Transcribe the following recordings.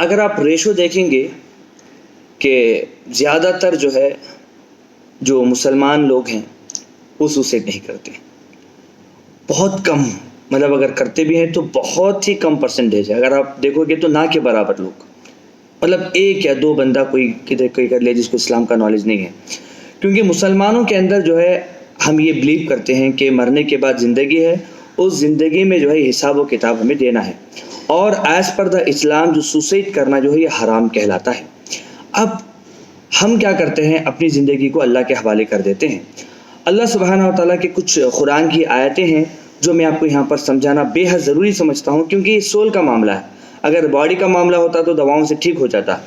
اگر آپ ریشو دیکھیں گے کہ زیادہ تر جو مسلمان لوگ ہیں وہ سوسائڈ نہیں کرتے، بہت کم، مطلب اگر کرتے بھی ہیں تو بہت ہی کم پرسنٹیج ہے. اگر آپ دیکھو گے تو نہ کے برابر لوگ، مطلب 1 یا 2 بندہ کوئی کر لے جس کو اسلام کا نالج نہیں ہے. کیونکہ مسلمانوں کے اندر ہم یہ بلیو کرتے ہیں کہ مرنے کے بعد زندگی ہے، اس زندگی میں حساب و کتاب ہمیں دینا ہے، اور ایز پر دا اسلام جو سوسائڈ کرنا یہ حرام کہلاتا ہے. اب ہم کیا کرتے ہیں، اپنی زندگی کو اللہ کے حوالے کر دیتے ہیں. اللہ سبحانہ و تعالیٰ کے کچھ قرآن کی آیتیں ہیں جو میں آپ کو یہاں پر سمجھانا بے حد ضروری سمجھتا ہوں، کیونکہ یہ سول کا معاملہ ہے. اگر باڈی کا معاملہ ہوتا تو دواؤں سے ٹھیک ہو جاتا،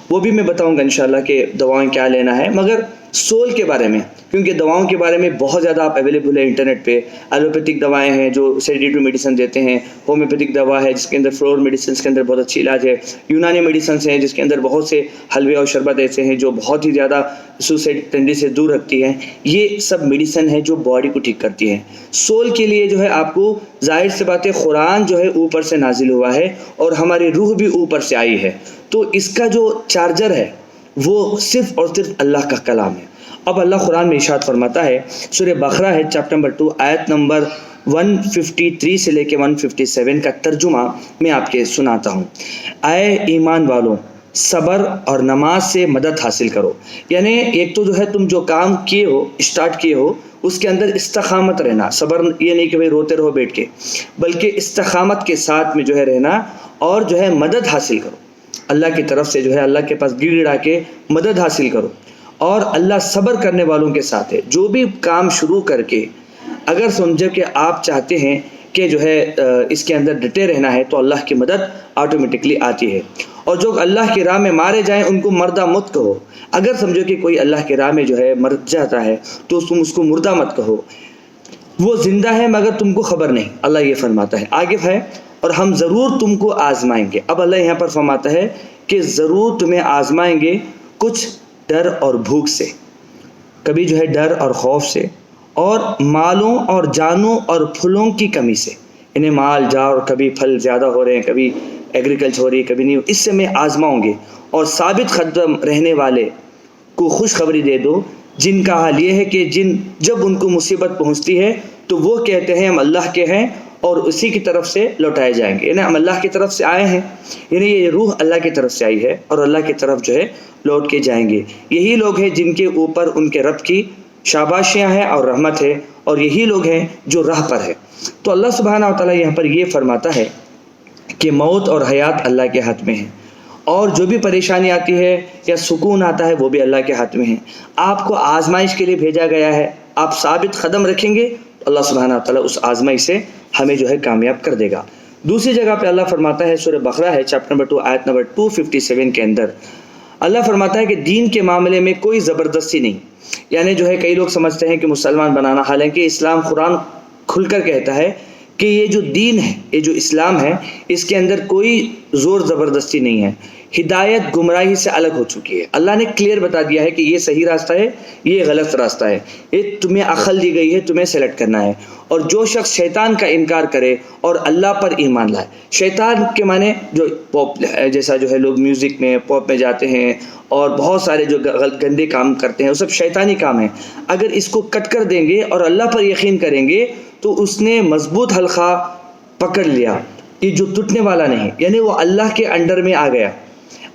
وہ بھی میں بتاؤں گا انشاءاللہ کہ دوائیں کیا لینا ہے. مگر سول کے بارے میں، کیونکہ دواؤں کے بارے میں بہت زیادہ آپ اویلیبل ہے انٹرنیٹ پہ. ایلوپیتھک دوائیں ہیں جو سیڈیٹو میڈیسن دیتے ہیں، ہومیوپیتھک دوا ہے جس کے اندر فلور میڈیسنس کے اندر بہت اچھی علاج ہے، یونانی میڈیسنس ہیں جس کے اندر بہت سے حلوے اور شربت ایسے ہیں جو بہت ہی زیادہ سوسائڈ ٹینڈی سے دور رکھتی ہیں. یہ سب میڈیسن ہے جو باڈی کو ٹھیک کرتی ہیں. سول کے لیے آپ کو ظاہر سے بات ہے قرآن اوپر سے نازل ہوا ہے اور ہماری روح بھی اوپر سے آئی ہے، تو اس کا جو چارجر ہے وہ صرف اور صرف اللہ کا کلام ہے. اب اللہ قرآن میں ارشاد فرماتا ہے، سورہ بقرہ ہے چیپٹر نمبر 2 آیت نمبر 153 سے لے کے 157 کا ترجمہ میں آپ کے سناتا ہوں. اے ایمان والوں، صبر اور نماز سے مدد حاصل کرو. یعنی ایک تو تم جو کام کیے ہو، اسٹارٹ کیے ہو، اس کے اندر استقامت رہنا. صبر یہ نہیں کہ روتے رہو بیٹھ کے، بلکہ استقامت کے ساتھ میں رہنا، اور مدد حاصل کرو. اللہ کی طرف سے اللہ کے پاس گڑ گڑا کے مدد حاصل کرو. اور اللہ صبر کرنے والوں کے ساتھ ہے. جو بھی کام شروع کر کے اگر سمجھے کہ آپ چاہتے ہیں کہ اس کے اندر ڈٹے رہنا ہے تو اللہ کی مدد آٹومیٹکلی آتی ہے. اور جو اللہ کی راہ میں مارے جائیں ان کو مردہ مت کہو. اگر سمجھو کہ کوئی اللہ کی راہ میں مر جاتا ہے تو تم اس کو مردہ مت کہو، وہ زندہ ہے مگر تم کو خبر نہیں. اللہ یہ فرماتا ہے. آگے ہے، اور ہم ضرور تم کو آزمائیں گے. اب اللہ یہاں پر فرماتا ہے کہ ضرور تمہیں آزمائیں گے، کچھ ڈر اور بھوک سے، کبھی ڈر اور خوف سے، اور مالوں اور جانوں اور پھلوں کی کمی سے. انہیں مال جا اور کبھی پھل زیادہ ہو رہے ہیں، کبھی ایگریکلچر ہو رہی ہے، کبھی نہیں. اس سے میں آزماؤں گے. اور ثابت قدم رہنے والے کو خوشخبری دے دو، جن کا حال یہ ہے کہ جب ان کو مصیبت پہنچتی ہے تو وہ کہتے ہیں ہم اللہ کے ہیں اور اسی کی طرف سے لوٹائے جائیں گے. یعنی ہم اللہ کی طرف سے آئے ہیں، یعنی یہ روح اللہ کی طرف سے آئی ہے اور اللہ کی طرف لوٹ کے جائیں گے. یہی لوگ ہیں جن کے اوپر ان کے رب کی شاباشیاں ہیں اور رحمت ہے، اور یہی لوگ ہیں جو راہ پر ہے. تو اللہ سبحانہ و تعالیٰ یہاں پر یہ فرماتا ہے کہ موت اور حیات اللہ کے ہاتھ میں ہے، اور جو بھی پریشانی آتی ہے یا سکون آتا ہے وہ بھی اللہ کے ہاتھ میں ہے. آپ کو آزمائش کے لیے بھیجا گیا ہے. آپ ثابت قدم رکھیں گے تو اللہ سبحانہ و تعالیٰ اس آزمائش سے ہمیں کامیاب کر دے گا. دوسری جگہ پہ اللہ فرماتا ہے، سورہ بقرہ ہے چیپٹر نمبر 2 آیت نمبر 257 کے اندر اللہ فرماتا ہے کہ دین کے معاملے میں کوئی زبردستی نہیں. یعنی کئی لوگ سمجھتے ہیں کہ مسلمان بنانا، حالانکہ اسلام قرآن کھل کر کہتا ہے کہ یہ جو دین ہے، یہ جو اسلام ہے، اس کے اندر کوئی زور زبردستی نہیں ہے. ہدایت گمراہی سے الگ ہو چکی ہے. اللہ نے کلیئر بتا دیا ہے کہ یہ صحیح راستہ ہے، یہ غلط راستہ ہے. یہ تمہیں عقل دی گئی ہے، تمہیں سلیکٹ کرنا ہے. اور جو شخص شیطان کا انکار کرے اور اللہ پر ایمان لائے. شیطان کے معنی جو پاپ جیسا لوگ میوزک میں پاپ میں جاتے ہیں اور بہت سارے جو گندے کام کرتے ہیں وہ سب شیطانی کام ہیں. اگر اس کو کٹ کر دیں گے اور اللہ پر یقین کریں گے تو اس نے مضبوط حلقہ پکڑ لیا، یہ جو ٹوٹنے والا نہیں. یعنی وہ اللہ کے انڈر میں آ گیا.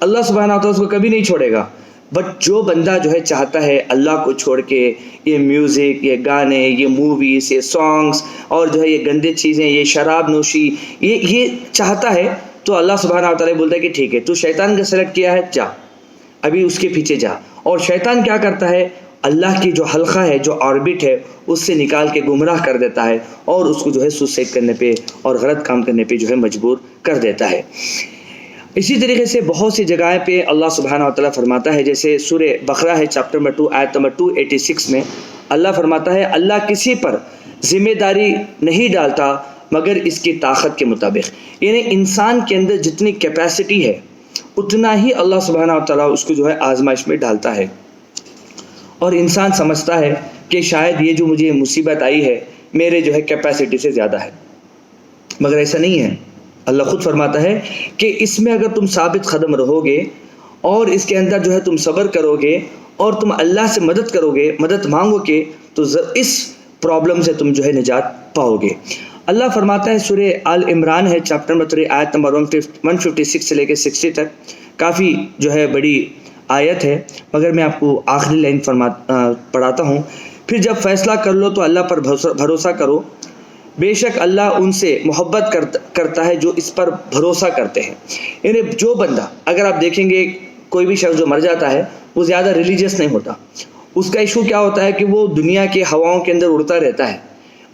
اللہ سبحانہ وتعالیٰ اس کو کبھی نہیں چھوڑے گا. بٹ جو بندہ چاہتا ہے اللہ کو چھوڑ کے یہ میوزک، یہ گانے، یہ موویز، یہ سانگس اور یہ گندے چیزیں، یہ شراب نوشی، یہ چاہتا ہے، تو اللہ سبحانہ وتعالیٰ بولتا ہے کہ ٹھیک ہے، تو شیطان کا سلیکٹ کیا ہے، جا ابھی اس کے پیچھے جا. اور شیطان کیا کرتا ہے، اللہ کی جو حلقہ ہے، جو آربٹ ہے، اس سے نکال کے گمراہ کر دیتا ہے اور اس کو سوسائڈ کرنے پہ اور غلط کام کرنے پہ مجبور کر دیتا ہے. اسی طریقے سے بہت سی جگہیں پہ اللہ سبحانہ وتعالیٰ فرماتا ہے، جیسے سورہ بقرہ ہے چیپٹر نمبر 2 آیت نمبر 286 میں اللہ فرماتا ہے، اللہ کسی پر ذمہ داری نہیں ڈالتا مگر اس کی طاقت کے مطابق. یعنی انسان کے اندر جتنی کیپیسٹی ہے اتنا ہی اللہ سبحانہ وتعالیٰ اس کو آزمائش میں ڈالتا ہے. اور انسان سمجھتا ہے کہ شاید یہ جو مجھے مصیبت آئی ہے میرے کیپیسٹی سے زیادہ ہے، مگر ایسا نہیں ہے. اللہ خود فرماتا ہے کہ اس میں اگر تم ثابت قدم رہو گے اور اس کے اندر جو ہے تم صبر کرو گے اور تم اللہ سے مدد کرو گے، مدد مانگو گے، تو اس پرابلم سے تم جو ہے نجات پاؤ گے۔ اللہ فرماتا ہے، سورہ آل عمران ہے، چیپٹر نمبر 3 آیت نمبر 156 سے لے کے 60 تک، کافی جو ہے بڑی آیت ہے، مگر میں آپ کو آخری لائن پڑھاتا ہوں۔ پھر جب فیصلہ کر لو تو اللہ پر بھروسہ کرو، بے شک اللہ ان سے محبت کرتا ہے جو اس پر بھروسہ کرتے ہیں۔ یعنی جو بندہ، اگر آپ دیکھیں گے کوئی بھی شخص جو مر جاتا ہے وہ زیادہ ریلیجیس نہیں ہوتا، اس کا ایشو کیا ہوتا ہے کہ وہ دنیا کے ہواؤں کے اندر اڑتا رہتا ہے۔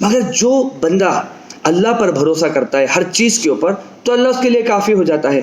مگر جو بندہ اللہ پر بھروسہ کرتا ہے ہر چیز کے اوپر، تو اللہ اس کے لیے کافی ہو جاتا ہے۔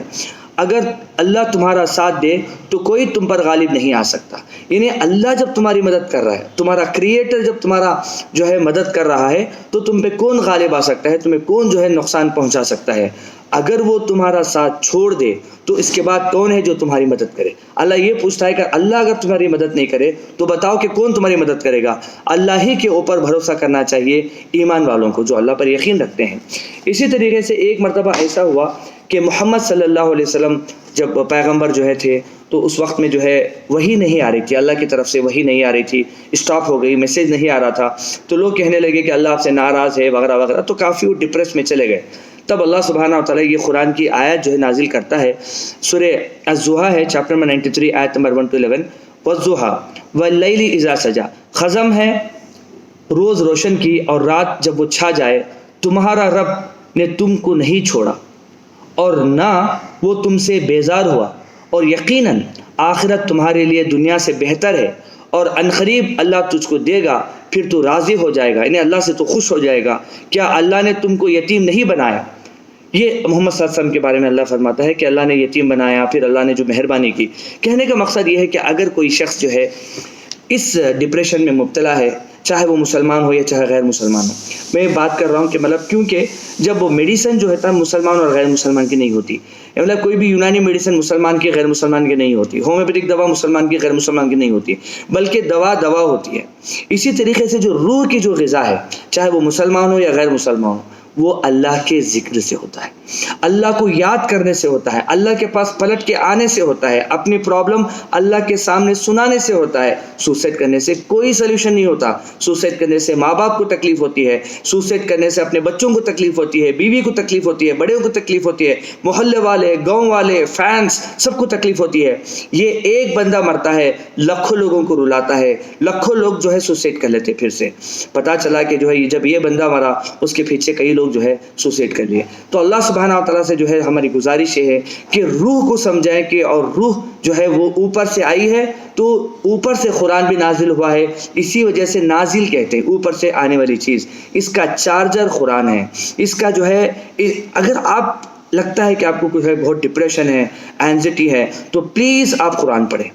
اگر اللہ تمہارا ساتھ دے تو کوئی تم پر غالب نہیں آ سکتا۔ یعنی اللہ جب تمہاری مدد کر رہا ہے، تمہارا کریٹر جب تمہارا جو ہے مدد کر رہا ہے، تو تم پہ کون غالب آ سکتا ہے، تمہیں کون جو ہے نقصان پہنچا سکتا ہے۔ اگر وہ تمہارا ساتھ چھوڑ دے تو اس کے بعد کون ہے جو تمہاری مدد کرے؟ اللہ یہ پوچھتا ہے کہ اللہ اگر تمہاری مدد نہیں کرے تو بتاؤ کہ کون تمہاری مدد کرے گا؟ اللہ ہی کے اوپر بھروسہ کرنا چاہیے ایمان والوں کو، جو اللہ پر یقین رکھتے ہیں۔ اسی طریقے سے ایک مرتبہ ایسا ہوا کہ محمد صلی اللہ علیہ وسلم جب پیغمبر جو ہے تھے، تو اس وقت میں جو ہے وحی نہیں آ رہی تھی، اللہ کی طرف سے وحی نہیں آ رہی تھی، اسٹاپ ہو گئی، میسیج نہیں آ رہا تھا، تو لوگ کہنے لگے کہ اللہ آپ سے ناراض ہے وغیرہ وغیرہ، تو کافی وہ ڈپریس میں چلے گئے۔ تب اللہ سبحانہ وتعالیٰ یہ قرآن کی آیت جو ہے نازل کرتا ہے، سورہ الضحیٰ ہے، چیپٹر نمبر 93 آیت نمبر 1 to 11، وَالضُّحَىٰ وَاللَّيْلِ إِذَا سَجَىٰ، قسم ہے روز روشن کی اور رات جب وہ چھا جائے، تمہارا رب نے تم کو نہیں چھوڑا اور نہ وہ تم سے بیزار ہوا، اور یقیناً آخرت تمہارے لیے دنیا سے بہتر ہے، اور عنقریب اللہ تجھ کو دے گا، پھر تو راضی ہو جائے گا، یعنی اللہ سے تو خوش ہو جائے گا۔ کیا اللہ نے تم کو یتیم نہیں بنایا؟ یہ محمد صلی اللہ علیہ وسلم کے بارے میں اللہ فرماتا ہے کہ اللہ نے یتیم بنایا، پھر اللہ نے جو مہربانی کی۔ کہنے کا مقصد یہ ہے کہ اگر کوئی شخص جو ہے اس ڈپریشن میں مبتلا ہے، چاہے وہ مسلمان ہو یا چاہے غیر مسلمان ہو، میں بات کر رہا ہوں کہ مطلب کیونکہ جب وہ میڈیسن جو ہوتا ہے مسلمان اور غیر مسلمان کی نہیں ہوتی، مطلب کوئی بھی یونانی میڈیسن مسلمان کی غیر مسلمان کی نہیں ہوتی، ہومیوپیتھک دوا مسلمان کی غیر مسلمان کی نہیں ہوتی، بلکہ دوا ہوتی ہے۔ اسی طریقے سے جو روح کی جو غذا ہے، چاہے وہ مسلمان ہو یا غیر مسلمان ہو، وہ اللہ کے ذکر سے ہوتا ہے، اللہ کو یاد کرنے سے ہوتا ہے، اللہ کے پاس پلٹ کے آنے سے ہوتا ہے، اپنی پرابلم اللہ کے سامنے سنانے سے ہوتا ہے۔ سوسائڈ کرنے سے کوئی سلیوشن نہیں ہوتا۔ سوسائڈ کرنے سے ماں باپ کو تکلیف ہوتی ہے، سوسائڈ کرنے سے اپنے بچوں کو تکلیف ہوتی ہے، بیوی کو تکلیف ہوتی ہے، بڑوں کو تکلیف ہوتی ہے، محلے والے، گاؤں والے، فینس، سب کو تکلیف ہوتی ہے۔ یہ ایک بندہ مرتا ہے، لاکھوں لوگوں کو رلاتا ہے، لاکھوں لوگ جو ہے سوسائڈ کر لیتے۔ پھر سے پتہ چلا کہ جو ہے جب یہ بندہ مرا، اس کے پیچھے کئی لوگ جو ہے سوسائڈ کر لیے۔ تو اللہ سبحانہ و تعالیٰ سے جو ہے ہماری گزارش یہ ہے کہ روح کو سمجھائیں کہ، اور روح جو ہے وہ اوپر سے آئی ہے، تو اوپر سے قرآن بھی نازل ہوا ہے، اسی وجہ سے نازل کہتے ہیں اوپر سے آنے والی چیز۔ اس کا چارجر قرآن ہے۔ اس کا جو ہے اگر آپ لگتا ہے کہ آپ کو کوئی بہت ڈپریشن ہے، اینزائٹی ہے، تو پلیز آپ قرآن پڑھیں،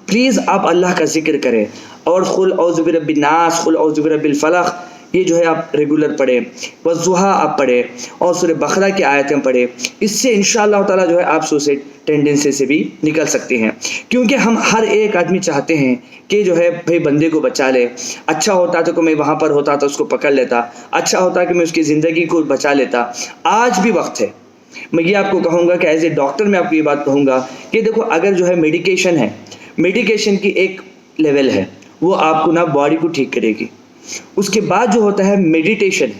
پلیز آپ اللہ کا ذکر کریں، اور قل اعوذ برب الناس، قل اعوذ برب الفلق، یہ جو ہے آپ ریگولر پڑھیں، والضحیٰ آپ پڑھیں، اور سورہ بقرہ کی آیتیں پڑھیں۔ اس سے انشاءاللہ تعالیٰ جو ہے آپ سوسائڈ ٹینڈنسی سے بھی نکل سکتے ہیں، کیونکہ ہم ہر ایک آدمی چاہتے ہیں کہ جو ہے بھائی بندے کو بچا لے۔ اچھا ہوتا تو کہ میں وہاں پر ہوتا تو اس کو پکڑ لیتا، اچھا ہوتا کہ میں اس کی زندگی کو بچا لیتا۔ آج بھی وقت ہے۔ میں یہ آپ کو کہوں گا کہ ایز اے ڈاکٹر میں آپ کو یہ بات کہوں گا کہ دیکھو، اگر جو ہے میڈیکیشن ہے، میڈیکیشن کی ایک لیول ہے، وہ آپ کو نہ باڈی کو ٹھیک کرے گی۔ اس کے بعد جو ہوتا ہے میڈیٹیشن،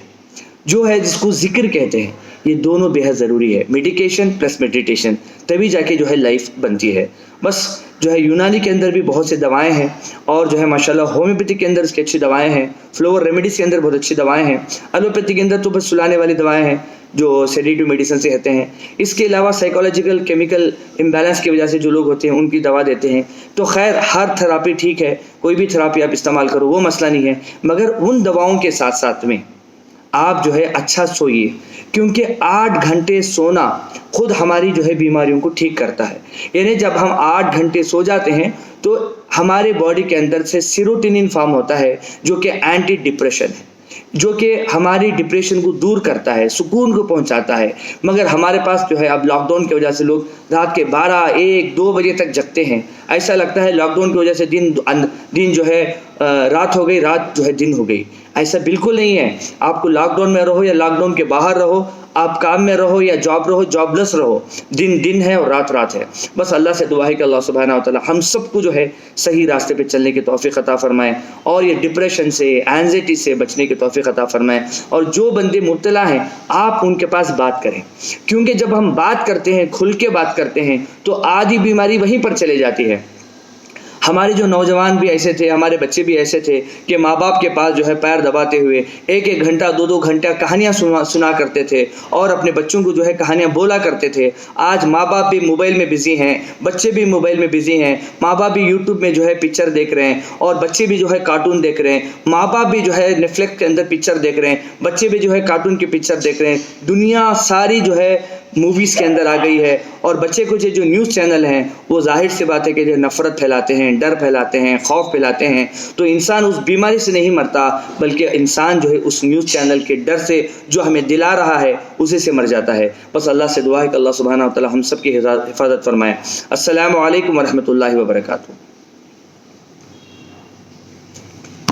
جو ہے جس کو ذکر کہتے ہیں، یہ دونوں بے حد ضروری ہے، میڈیکیشن پلس میڈیٹیشن، تبھی جا کے جو ہے لائف بنتی ہے۔ بس جو ہے یونانی کے اندر بھی بہت سے دوائیں ہیں، اور جو ہے ماشاءاللہ ہومیوپیتھی کے اندر اس کی اچھی دوائیں ہیں، فلور ریمیڈیز کے اندر بہت اچھی دوائیں ہیں، ایلوپیتھی کے اندر تو بس سلانے والی دوائیں ہیں جو سیڈیٹو میڈیسن سے کہتے ہیں۔ اس کے علاوہ سائیکولوجیکل کیمیکل امبیلنس کی وجہ سے جو لوگ ہوتے ہیں ان کی دوا دیتے ہیں۔ تو خیر، ہر تھراپی ٹھیک ہے، کوئی بھی تھراپی آپ استعمال کرو، وہ مسئلہ نہیں ہے، مگر ان دواؤں کے ساتھ ساتھ میں آپ جو ہے اچھا سوئیے، کیونکہ 8 گھنٹے سونا خود ہماری جو ہے بیماریوں کو ٹھیک کرتا ہے۔ یعنی جب ہم 8 گھنٹے سو جاتے ہیں تو ہمارے باڈی کے اندر سے سیروٹونین فارم ہوتا ہے، جو کہ اینٹی ڈپریشن ہے، جو کہ ہماری ڈپریشن کو دور کرتا ہے، سکون کو پہنچاتا ہے۔ مگر ہمارے پاس جو ہے اب لاک ڈاؤن کی وجہ سے لوگ رات کے 12، 1، 2 بجے تک جگتے ہیں۔ ایسا لگتا ہے لاک ڈاؤن کی وجہ سے دن جو ہے رات ہو گئی، رات جو ہے دن ہو گئی۔ ایسا بالکل نہیں ہے۔ آپ کو لاک ڈاؤن میں رہو یا لاک ڈاؤن کے باہر رہو، آپ کام میں رہو یا جاب لیس رہو، دن دن ہے اور رات رات ہے۔ بس اللہ سے دعا ہے کہ اللہ سبحانہ و تعالی ہم سب کو جو ہے صحیح راستے پہ چلنے کی توفیق عطا فرمائے، اور یہ ڈپریشن سے، اینزائٹی سے بچنے کی توفیق عطا فرمائے۔ اور جو بندے مبتلا ہیں آپ ان کے پاس بات کریں، کیونکہ جب ہم بات کرتے ہیں، کھل کے بات کرتے ہیں، تو آدھی بیماری وہیں پر چلے جاتی ہے۔ ہمارے جو نوجوان بھی ایسے تھے، ہمارے بچے بھی ایسے تھے کہ ماں باپ کے پاس جو ہے پیر دباتے ہوئے 1 گھنٹہ 2 گھنٹہ کہانیاں سنا کرتے تھے اور اپنے بچوں کو جو ہے کہانیاں بولا کرتے تھے۔ آج ماں باپ بھی موبائل میں بزی ہیں، بچے بھی موبائل میں بزی ہیں، ماں باپ بھی یوٹیوب میں جو ہے پکچر دیکھ رہے ہیں اور بچے بھی جو ہے کارٹون دیکھ رہے ہیں، ماں باپ بھی جو ہے نیٹفلکس کے اندر پکچر دیکھ رہے ہیں، بچے بھی جو ہے کارٹون کی پکچر دیکھ رہے ہیں۔ دنیا ساری جو ہے موویز کے اندر آ گئی ہے، اور بچے کو جو نیوز چینل ہیں وہ ظاہر سی بات ہے کہ جو نفرت پھیلاتے ہیں، ڈر پھیلاتے ہیں، خوف پھیلاتے ہیں۔ تو انسان اس بیماری سے نہیں مرتا، بلکہ انسان جو ہے اس نیوز چینل کے ڈر سے جو ہمیں دلا رہا ہے اسی سے مر جاتا ہے۔ بس اللہ سے دعا ہے کہ اللہ سبحانہ و تعالی ہم سب کی حفاظت فرمائے۔ السلام علیکم ورحمۃ اللہ وبرکاتہ۔